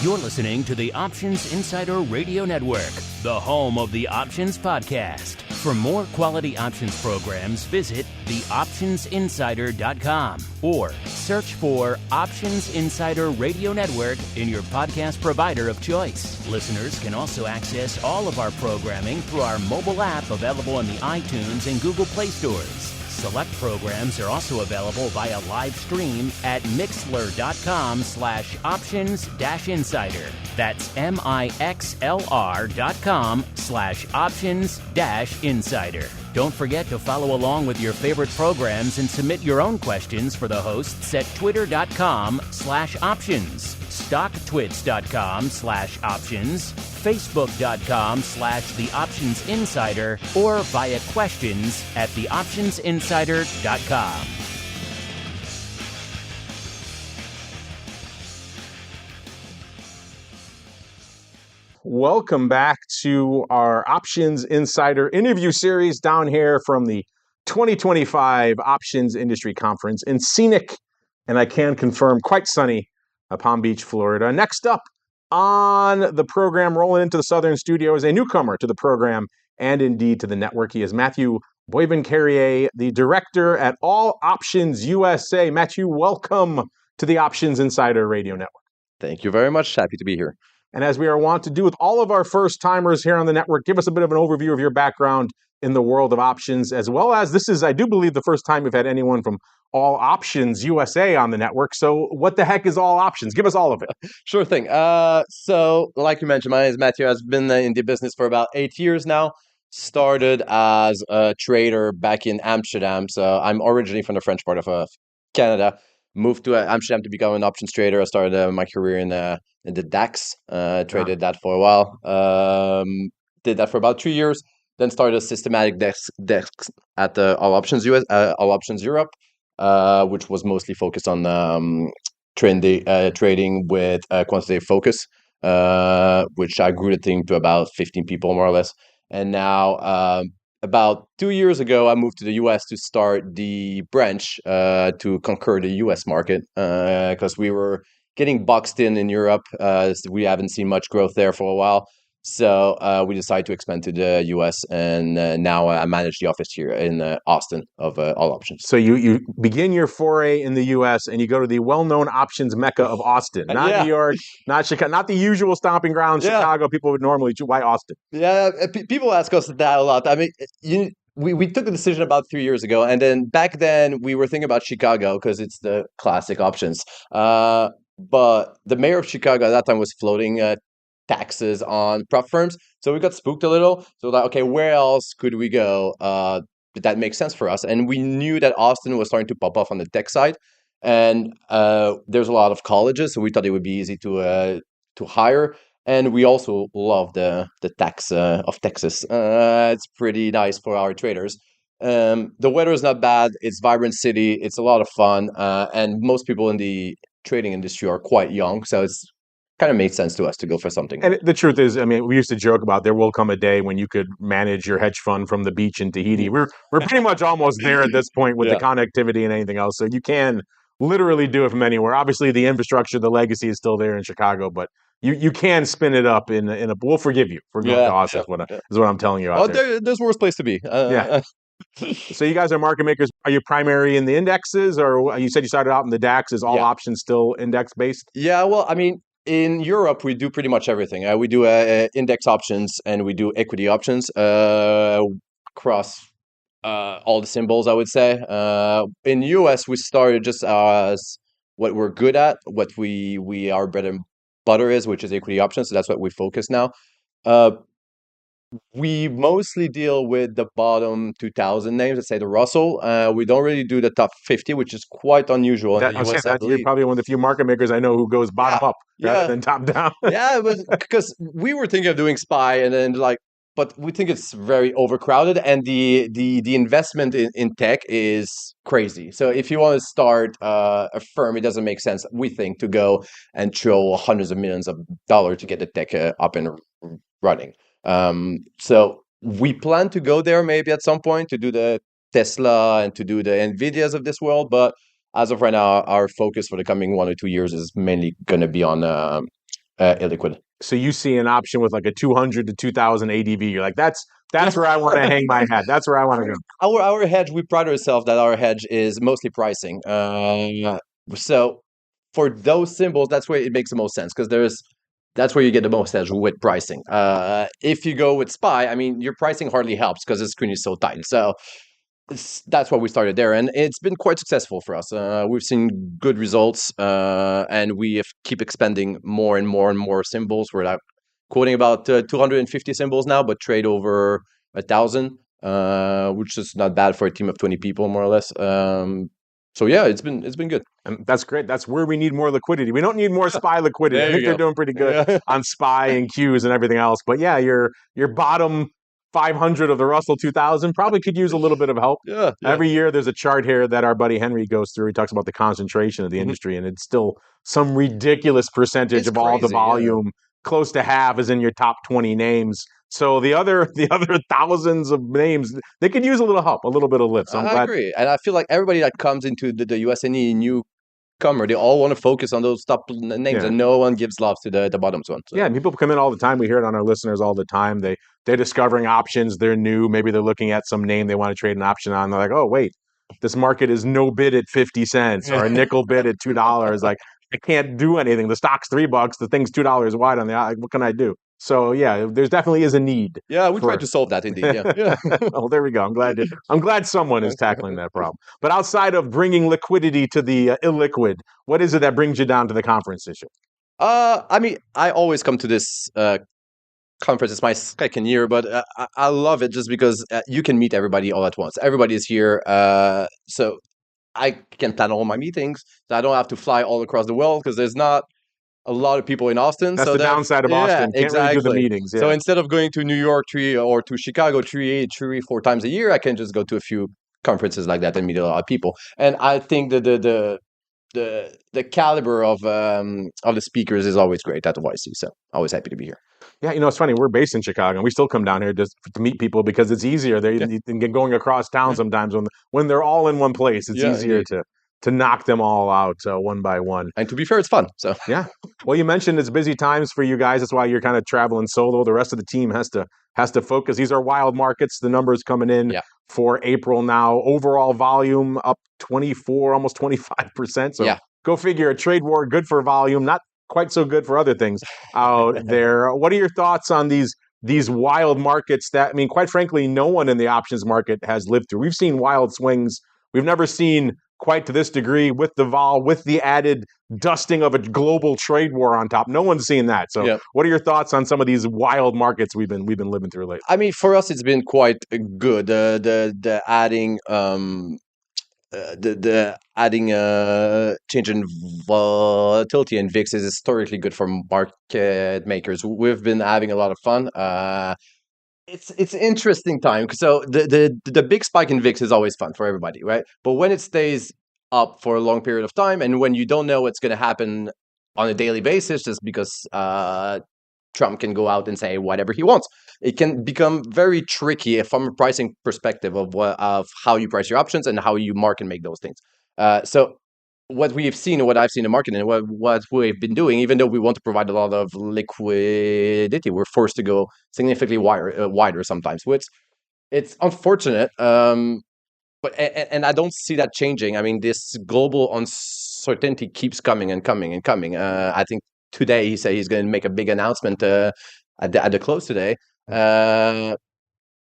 You're listening to the Options Insider Radio Network, the home of the Options Podcast. For more quality options programs, visit theoptionsinsider.com or search for Options Insider Radio Network in your podcast provider of choice. Listeners can also access all of our programming through our mobile app available in the iTunes and Google Play stores. Select programs are also available via live stream at mixlr.com/options-insider. That's mixlr.com/options-insider. Don't forget to follow along with your favorite programs and submit your own questions for the hosts at twitter.com/options, stocktwits.com/options, facebook.com/theoptionsinsider, or via questions at theoptionsinsider.com. Welcome back to our Options Insider interview series down here from the 2025 Options Industry Conference in scenic, and I can confirm, quite sunny, Palm Beach, Florida. Next up on the program, rolling into the Southern studio, is a newcomer to the program and indeed to the network. He is Matthew Boivin-Carrier, the director at All Options USA. Matthew, welcome to the Options Insider Radio Network. Thank you very much. Happy to be here. And as we are wont to do with all of our first-timers here on the network, give us a bit of an overview of your background in the world of options, as well as this is, I do believe, the first time we've had anyone from All Options USA on the network. So what the heck is All Options? Give us all of it. Sure thing. So like you mentioned, my name is Matthew. I've been in the business for about 8 years now. Started as a trader back in Amsterdam. So I'm originally from the French part of Canada. Moved to Amsterdam to become an options trader. I started my career in the DAX. Traded that for a while. Did that for about 2 years. Then started a systematic desk at All Options All Options Europe, which was mostly focused on trading with quantitative focus, which I grew the team to about 15 people more or less. And now, about 2 years ago, I moved to the US to start the branch to conquer the US market because we were getting boxed in Europe. We haven't seen much growth there for a while. So we decided to expand to the US, and now I manage the office here in Austin of All Options. So you begin your foray in the US and you go to the well-known options mecca of Austin, not New York, not Chicago, not the usual stomping ground, Chicago. People would normally choose. Why Austin? Yeah, people ask us that a lot. I mean, we took a decision about 3 years ago, and then back then we were thinking about Chicago because it's the classic options. But the mayor of Chicago at that time was floating taxes on prop firms. So we got spooked a little. So like, okay, where else could we go that makes sense for us? And we knew that Austin was starting to pop off on the tech side. And there's a lot of colleges, so we thought it would be easy to hire. And we also love the tax of Texas. It's pretty nice for our traders. The weather is not bad. It's a vibrant city. It's a lot of fun. And most people in the trading industry are quite young. So it's kind of made sense to us to go for something. And the truth is, I mean, we used to joke about there will come a day when you could manage your hedge fund from the beach in Tahiti. We're pretty much almost there at this point with the connectivity and anything else. So you can literally do it from anywhere. Obviously, the infrastructure, the legacy is still there in Chicago, but you can spin it up in a. We'll forgive you for going to Austin. Is what I'm telling you out there. There's worse place to be. So you guys are market makers. Are you primary in the indexes, or you said you started out in the DAX? Is All Options still index based? Yeah, well, I mean, in Europe, we do pretty much everything. We do index options and we do equity options across all the symbols, I would say. In US, we started just as what we're good at, what we our bread and butter is, which is equity options. So that's what we focus now. We mostly deal with the bottom 2,000 names, let's say the Russell. We don't really do the top 50, which is quite unusual in the US. You're probably one of the few market makers I know who goes bottom up rather than top down. Because we were thinking of doing SPY, and then but we think it's very overcrowded, and the investment in tech is crazy. So if you want to start a firm, it doesn't make sense, we think, to go and throw hundreds of millions of dollars to get the tech up and running. So we plan to go there maybe at some point to do the Tesla and to do the Nvidias of this world, but as of right now, our focus for the coming 1 or 2 years is mainly going to be on illiquid. So you see an option with like a 200 to 2000 ADV. You're like, that's where I want to hang my hat. That's where I want to go. Our hedge, we pride ourselves that our hedge is mostly pricing. So for those symbols, that's where it makes the most sense, because that's where you get the most hedge with pricing. If you go with SPY, I mean, your pricing hardly helps because the screen is so tight. So that's why we started there, and it's been quite successful for us. We've seen good results, and we have keep expanding more and more and more symbols. We're like quoting about 250 symbols now, but trade over 1,000, which is not bad for a team of 20 people, more or less. So yeah, it's been good. And that's great. That's where we need more liquidity. We don't need more SPY liquidity. I think they're doing pretty good on SPY and Qs and everything else. But yeah, your bottom 500 of the Russell 2000 probably could use a little bit of help. Yeah. Every year there's a chart here that our buddy Henry goes through. He talks about the concentration of the industry, and it's still some ridiculous percentage of all the volume. Close to half is in your top 20 names. So the other thousands of names, they could use a little help, a little bit of lift. So I agree. And I feel like everybody that comes into the USNE newcomer, they all want to focus on those top names, and no one gives love to the bottom ones. So. Yeah, and people come in all the time. We hear it on our listeners all the time. They're discovering options. They're new. Maybe they're looking at some name they want to trade an option on. They're like, oh, wait, this market is no bid at 50 cents or a nickel bid at $2. Like, I can't do anything. The stock's $3. The thing's $2 wide on the eye. What can I do? So yeah, there definitely is a need. Yeah, we try to solve that indeed. Yeah. Oh, there we go. I'm glad someone is tackling that problem. But outside of bringing liquidity to the illiquid, what is it that brings you down to the conference this year? I mean, I always come to this conference. It's my second year, but I love it just because you can meet everybody all at once. Everybody is here, so I can plan all my meetings. So I don't have to fly all across the world because there's not a lot of people in Austin. That's the downside of Austin. Can't really do the meetings. Yeah. So instead of going to New York or to Chicago 4 times a year, I can just go to a few conferences like that and meet a lot of people. And I think that the caliber of the speakers is always great at OIC. So always happy to be here. Yeah, it's funny. We're based in Chicago, and we still come down here just to meet people because it's easier. They can get going across town sometimes when they're all in one place. It's easier to knock them all out one by one. And to be fair, it's fun. So yeah. Well, you mentioned it's busy times for you guys. That's why you're kind of traveling solo. The rest of the team has to focus. These are wild markets. The numbers coming in for April now. Overall volume up 24, almost 25%. So go figure. A trade war good for volume, not quite so good for other things out there. What are your thoughts on these wild markets that, I mean, quite frankly, no one in the options market has lived through? We've seen wild swings. We've never seen quite to this degree with the vol, with the added dusting of a global trade war on top. No one's seen that. So what are your thoughts on some of these wild markets we've been living through lately? I mean, for us, it's been quite good. The adding change in volatility in VIX is historically good for market makers. We've been having a lot of fun. It's an interesting time. So the big spike in VIX is always fun for everybody, right? But when it stays up for a long period of time, and when you don't know what's going to happen on a daily basis, just because Trump can go out and say whatever he wants, it can become very tricky from a pricing perspective of how you price your options and how you mark and make those things. So what we have seen, what I've seen in the market, and what we've been doing, even though we want to provide a lot of liquidity, we're forced to go significantly wider sometimes. So it's unfortunate, but I don't see that changing. I mean, this global uncertainty keeps coming and coming and coming. I think today he said he's going to make a big announcement at the close today.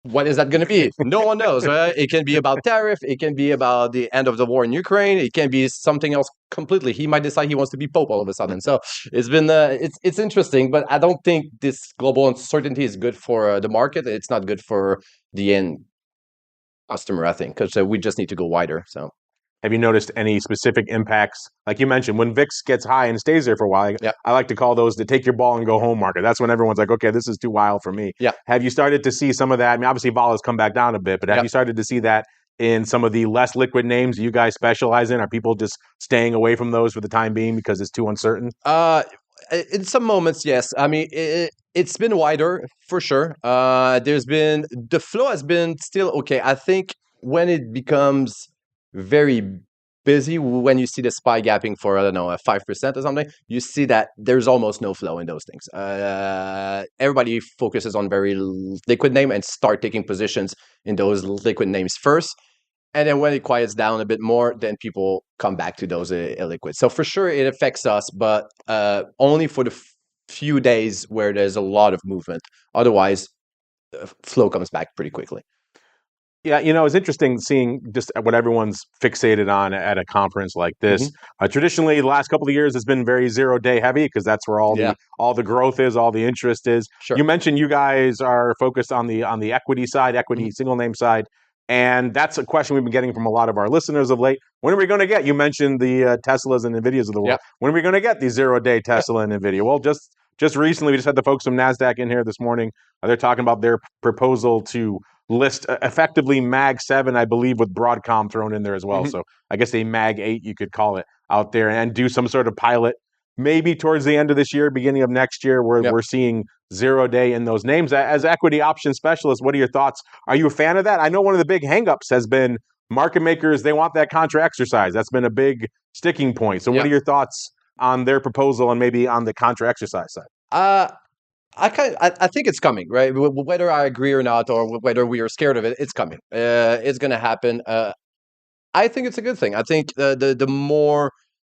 What is that going to be? No one knows. Right? It can be about tariff. It can be about the end of the war in Ukraine. It can be something else completely. He might decide he wants to be Pope all of a sudden. So it's been it's interesting, but I don't think this global uncertainty is good for the market. It's not good for the end customer, I think, because we just need to go wider. So. Have you noticed any specific impacts? Like you mentioned, when VIX gets high and stays there for a while, I like to call those the take your ball and go home market. That's when everyone's like, okay, this is too wild for me. Yeah. Have you started to see some of that? I mean, obviously, vol has come back down a bit, but have you started to see that in some of the less liquid names you guys specialize in? Are people just staying away from those for the time being because it's too uncertain? In some moments, yes. I mean, it's been wider for sure. The flow has been still okay. I think when it becomes very busy, when you see the SPY gapping for, I don't know, a 5% or something, you see that there's almost no flow in those things. Everybody focuses on very liquid name and start taking positions in those liquid names first. And then when it quiets down a bit more, then people come back to those illiquid. So for sure, it affects us, but only for the few days where there's a lot of movement. Otherwise, flow comes back pretty quickly. Yeah, it's interesting seeing just what everyone's fixated on at a conference like this. Traditionally, the last couple of years has been very 0-day heavy because that's where all the growth is, all the interest is. Sure. You mentioned you guys are focused on the equity side, equity single name side, and that's a question we've been getting from a lot of our listeners of late. When are we going to get? You mentioned the Teslas and Nvidias of the world. When are we going to get the 0-day Tesla and Nvidia? Well, just recently, we just had the folks from NASDAQ in here this morning. They're talking about their proposal to list effectively Mag 7, I believe, with Broadcom thrown in there as well. So I guess a Mag 8, you could call it, out there, and do some sort of pilot maybe towards the end of this year, beginning of next year, where we're seeing 0-day in those names. As equity option specialist, what are your thoughts? Are you a fan of that? I know one of the big hangups has been market makers, they want that contra exercise. That's been a big sticking point. So what are your thoughts on their proposal and maybe on the contra exercise side? I think it's coming, right? Whether I agree or not, or whether we are scared of it, it's coming. It's going to happen. I think it's a good thing. I think the more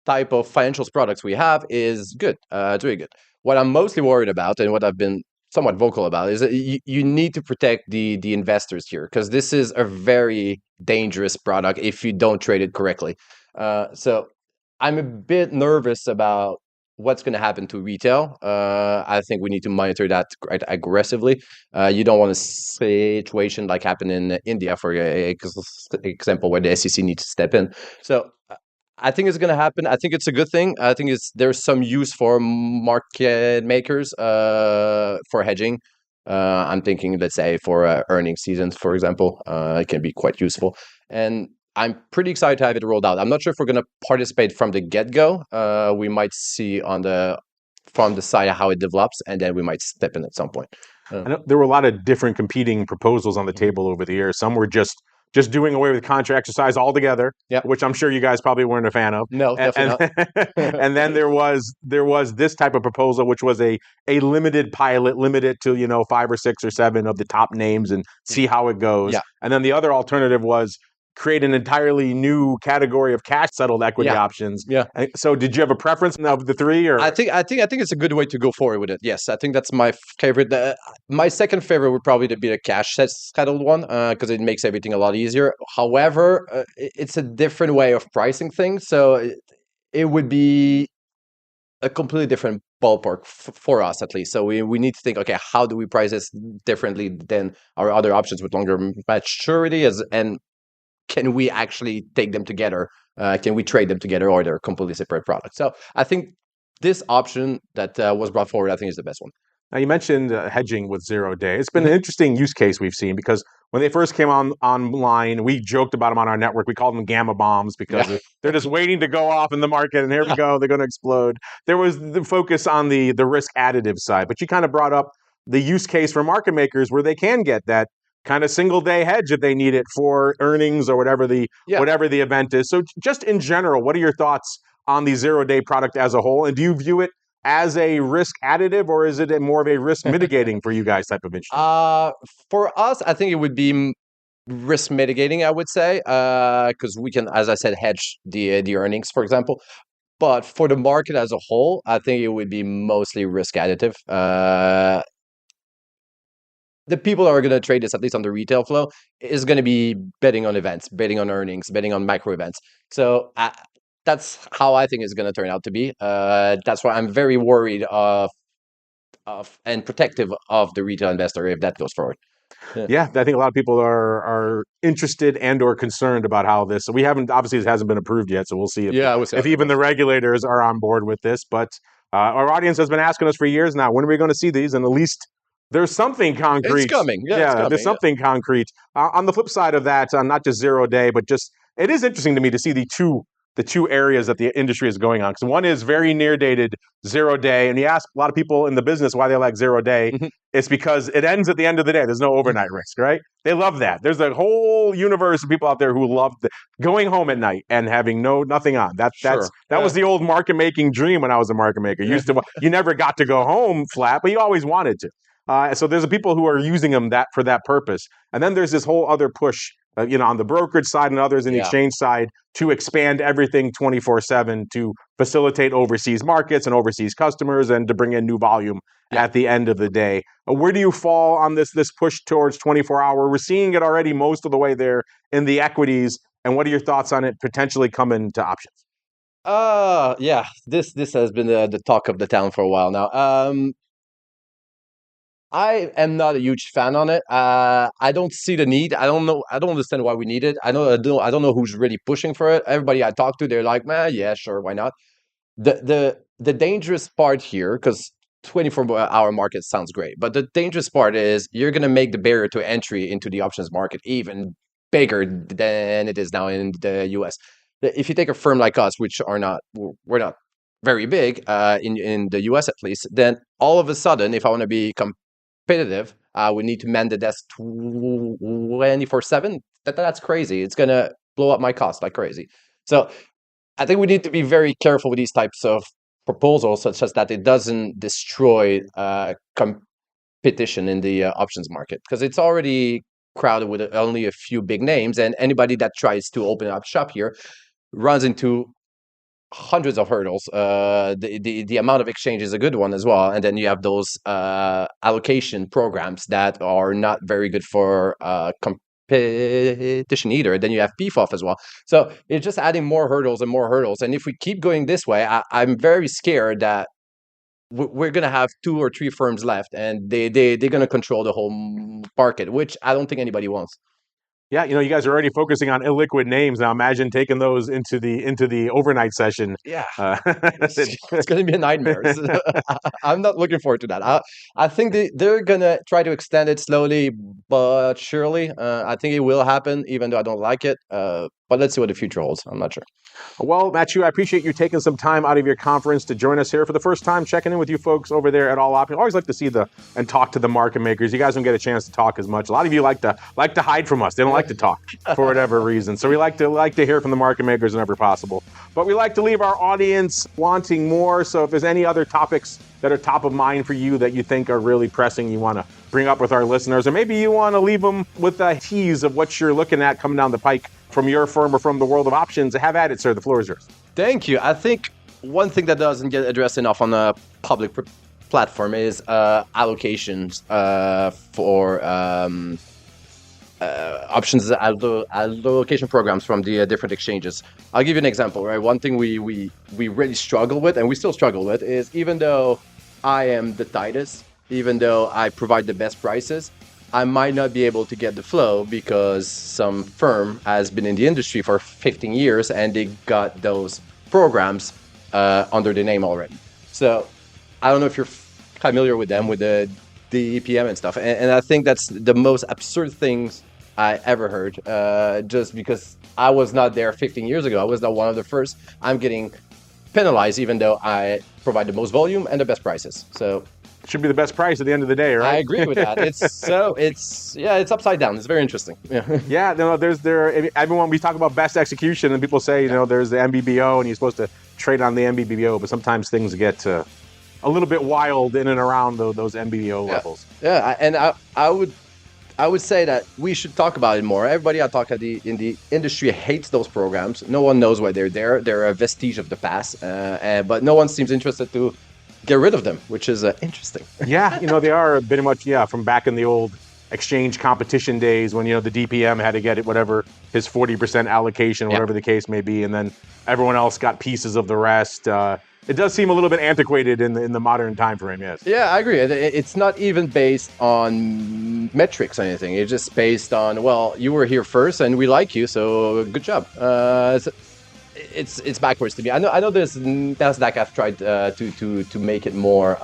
type of financials products we have is good. It's really good. What I'm mostly worried about, and what I've been somewhat vocal about, is that you need to protect the investors here, because this is a very dangerous product if you don't trade it correctly. So I'm a bit nervous about what's going to happen to retail. I think we need to monitor that quite aggressively. You don't want a situation like happened in India, for example, where the SEC needs to step in. So I think it's going to happen. I think it's a good thing. I think there's some use for market makers for hedging. I'm thinking, let's say, for earnings seasons, for example, it can be quite useful. And I'm pretty excited to have it rolled out. I'm not sure if we're going to participate from the get-go. We might see from the side how it develops, and then we might step in at some point. I know there were a lot of different competing proposals on the table over the years. Some were just doing away with contra exercise altogether, which I'm sure you guys probably weren't a fan of. No, definitely not. And then there was this type of proposal, which was a limited pilot, limited to 5 or 6 or 7 of the top names and see how it goes. And then the other alternative was create an entirely new category of cash settled equity options. So did you have a preference of the 3? Or I think it's a good way to go forward with it. Yes, I think that's my favorite. My second favorite would probably be the cash settled one, because it makes everything a lot easier. However, it's a different way of pricing things, so it would be a completely different ballpark for us, at least. So we need to think, okay, how do we price this differently than our other options with longer maturity, and can we actually take them together? Can we trade them together, or they're completely separate products? So I think this option that was brought forward, I think, is the best one. Now, you mentioned hedging with 0-day. It's been an interesting use case we've seen, because when they first came online, we joked about them on our network. We called them gamma bombs because they're just waiting to go off in the market, and here we go, they're going to explode. There was the focus on the risk additive side, but you kind of brought up the use case for market makers where they can get that kind of single-day hedge if they need it for earnings or whatever the event is. So just in general, what are your thoughts on the 0-day product as a whole? And do you view it as a risk additive, or is it more of a risk mitigating for you guys type of instrument? For us, I think it would be risk mitigating, I would say, because we can, as I said, hedge the earnings, for example. But for the market as a whole, I think it would be mostly risk additive. The people that are going to trade this, at least on the retail flow, is going to be betting on events, betting on earnings, betting on macro events. So that's how I think it's going to turn out to be. That's why I'm very worried of and protective of the retail investor if that goes forward. Yeah, I think a lot of people are interested and or concerned about how this. So we haven't, obviously, it hasn't been approved yet, so we'll see if even the regulators are on board with this. But our audience has been asking us for years now, when are we going to see these? And at least there's something concrete. It's coming. It's coming, there's something concrete. On the flip side of that, not just 0-day, but just, it is interesting to me to see the two two areas that the industry is going on. Because one is very near dated 0 day, and you ask a lot of people in the business why they like 0 day. It's because it ends at the end of the day. There's no overnight risk, right? They love that. There's a whole universe of people out there who love going home at night and having nothing on. That was the old market making dream when I was a market maker. You never got to go home flat, but you always wanted to. So there's the people who are using them for that purpose. And then there's this whole other push, on the brokerage side and others in the exchange side to expand everything 24/7 to facilitate overseas markets and overseas customers and to bring in new volume at the end of the day. Where do you fall on this push towards 24-hour? We're seeing it already most of the way there in the equities. And what are your thoughts on it potentially coming to options? This has been the talk of the town for a while now. I am not a huge fan on it. I don't see the need. I don't know. I don't understand why we need it. I don't know who's really pushing for it. Everybody I talk to, they're like, man, yeah, sure, why not? The dangerous part here, because 24-hour market sounds great, but the dangerous part is you're going to make the barrier to entry into the options market even bigger than it is now in the US. If you take a firm like us, which we're not very big in the US at least, then all of a sudden, if I want to be competitive, we need to man the desk 24/7. That's crazy. It's gonna blow up my cost like crazy. So I think we need to be very careful with these types of proposals, such as that it doesn't destroy competition in the options market, because it's already crowded with only a few big names, and anybody that tries to open up shop here runs into hundreds of hurdles. The amount of exchange is a good one as well, and then you have those allocation programs that are not very good for competition either. Then you have PFOF as well. So it's just adding more hurdles and more hurdles. And if we keep going this way, I'm very scared that we're going to have 2 or 3 firms left, and they're going to control the whole market, which I don't think anybody wants. Yeah, you guys are already focusing on illiquid names. Now imagine taking those into the overnight session. Yeah, it's going to be a nightmare. I'm not looking forward to that. I think they're going to try to extend it slowly but surely. I think it will happen, even though I don't like it. But let's see what the future holds. I'm not sure. Well, Mathieu, I appreciate you taking some time out of your conference to join us here for the first time, checking in with you folks over there at All Options. I always like to see and talk to the market makers. You guys don't get a chance to talk as much. A lot of you like to hide from us. They don't like to talk for whatever reason. So we like to hear from the market makers whenever possible. But we like to leave our audience wanting more. So if there's any other topics that are top of mind for you that you think are really pressing, you want to bring up with our listeners, or maybe you want to leave them with a tease of what you're looking at coming down the pike from your firm or from the world of options, have at it, sir. The floor is yours. Thank you. I think one thing that doesn't get addressed enough on a public platform is allocations for options allocation programs from the different exchanges. I'll give you an example, right? One thing we really struggle with, and we still struggle with, is even though I am the tightest, even though I provide the best prices, I might not be able to get the flow because some firm has been in the industry for 15 years and they got those programs under the name already. So I don't know if you're familiar with them, with the EPM and stuff. And I think that's the most absurd things I ever heard. Just because I was not there 15 years ago, I was not one of the first. I'm getting penalized even though I provide the most volume and the best prices. So it should be the best price at the end of the day, right? I agree with that. It's upside down. It's very interesting. Yeah. Everyone, we talk about best execution, and people say, there's the MBBO, and you're supposed to trade on the MBBO, but sometimes things get a little bit wild in and around those MBBO levels. Yeah, and I would say that we should talk about it more. Everybody I talk in the industry hates those programs. No one knows why they're there. They're a vestige of the past, but no one seems interested to get rid of them, which is interesting. Yeah, they are pretty much, from back in the old exchange competition days when, the DPM had to get it, whatever his 40% allocation, whatever the case may be, and then everyone else got pieces of the rest. It does seem a little bit antiquated in the modern time frame, yes. Yeah, I agree. It's not even based on metrics or anything. It's just based on, well, you were here first and we like you, so good job. It's backwards to me. I know there's NASDAQ have tried to make it more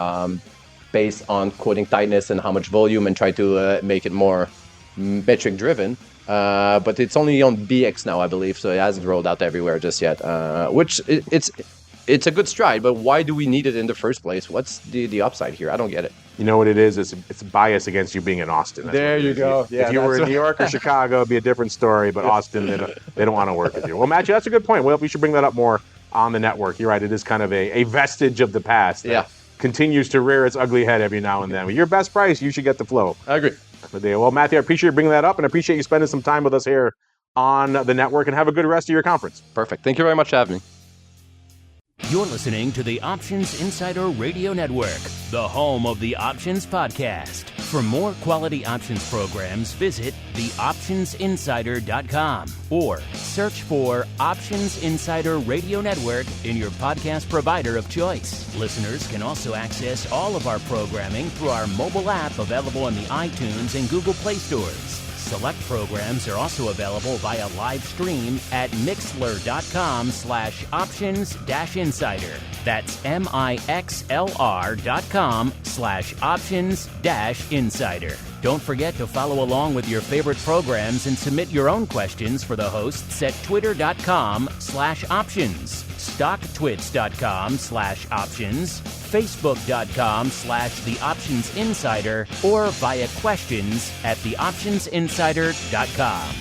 based on quoting tightness and how much volume, and try to make it more metric driven. but it's only on BX now, I believe, so it hasn't rolled out everywhere just yet. It's a good stride, but why do we need it in the first place? What's the upside here? I don't get it. You know what it is? It's a bias against you being in Austin. That's There what it you is. go. If Yeah, you were in that's New York or Chicago, it'd be a different story. But Austin, they don't want to work with you. Well, Matthew, that's a good point. Well, we should bring that up more on the network. You're right. It is kind of a vestige of the past. Yeah. Continues to rear its ugly head every now and then. With your best price, you should get the flow. I agree. But well, Matthew, I appreciate you bringing that up, and I appreciate you spending some time with us here on the network. And have a good rest of your conference. Perfect. Thank you very much for having me. You're listening to the Options Insider Radio Network, the home of the Options Podcast. For more quality options programs, visit theoptionsinsider.com or search for Options Insider Radio Network in your podcast provider of choice. Listeners can also access all of our programming through our mobile app available in the iTunes and Google Play stores. Select programs are also available via live stream at mixlr.com/options-insider. That's mixlr.com/options-insider. Don't forget to follow along with your favorite programs and submit your own questions for the hosts at twitter.com/options, stocktwits.com/options, facebook.com/theoptionsinsider, or via questions at theoptionsinsider.com.